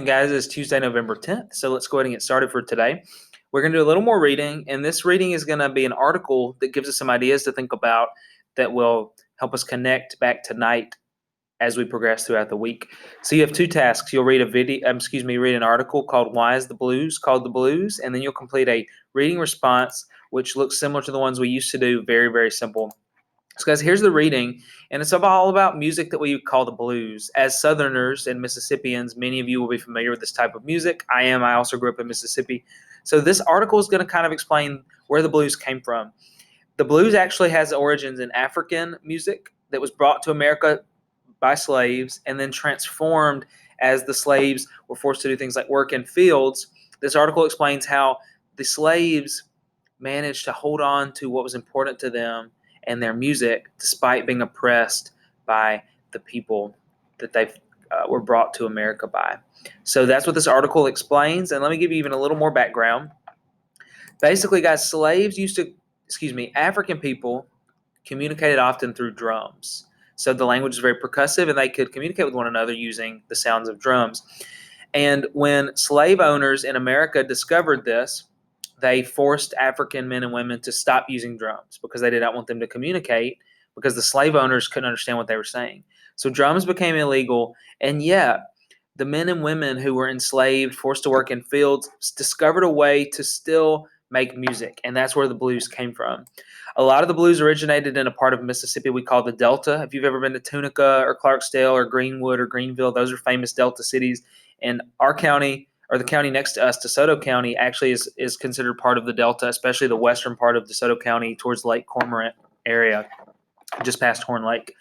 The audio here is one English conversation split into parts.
Guys, it's Tuesday, November 10th. So let's go ahead and get started for today. We're going to do a little more reading, and this reading is going to be an article that gives us some ideas to think about that will help us connect back tonight as we progress throughout the week. So you have two tasks. You'll read read an article called Why is the Blues Called the Blues, and then you'll complete a reading response, which looks similar to the ones we used to do, very, very simple. So, guys, here's the reading, and it's all about music that we call the blues. As Southerners and Mississippians, many of you will be familiar with this type of music. I am. I also grew up in Mississippi. So, this article is going to kind of explain where the blues came from. The blues actually has origins in African music that was brought to America by slaves and then transformed as the slaves were forced to do things like work in fields. This article explains how the slaves managed to hold on to what was important to them and their music despite being oppressed by the people that they were brought to America by. So that's what this article explains. And let me give you even a little more background. Basically, guys, African people communicated often through drums. So the language is very percussive and they could communicate with one another using the sounds of drums. And when slave owners in America discovered this, they forced African men and women to stop using drums because they did not want them to communicate because the slave owners couldn't understand what they were saying. So drums became illegal, and yet the men and women who were enslaved, forced to work in fields, discovered a way to still make music, and that's where the blues came from. A lot of the blues originated in a part of Mississippi we call the Delta. If you've ever been to Tunica or Clarksdale or Greenwood or Greenville, those are famous Delta cities. And our county, or the county next to us, DeSoto County, actually is considered part of the Delta, especially the western part of DeSoto County towards Lake Cormorant area, just past Horn Lake.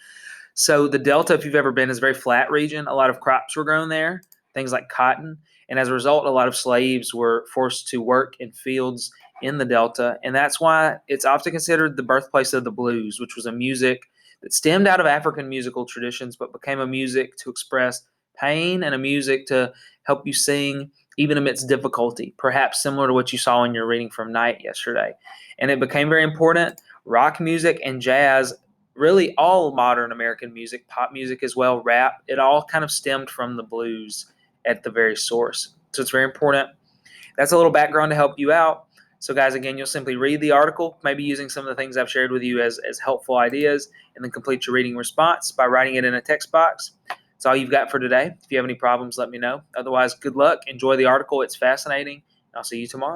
So the Delta, if you've ever been, is a very flat region. A lot of crops were grown there, things like cotton. And as a result, a lot of slaves were forced to work in fields in the Delta. And that's why it's often considered the birthplace of the blues, which was a music that stemmed out of African musical traditions, but became a music to express pain and a music to help you sing even amidst difficulty, perhaps similar to what you saw in your reading from Night yesterday. And it became very important. Rock music and jazz, really all modern American music, pop music as well, rap, it all kind of stemmed from the blues at the very source. So it's very important. That's a little background to help you out. So, guys, again, you'll simply read the article, maybe using some of the things I've shared with you as helpful ideas, and then complete your reading response by writing it in a text box. That's all you've got for today. If you have any problems, let me know. Otherwise, good luck. Enjoy the article. It's fascinating. I'll see you tomorrow.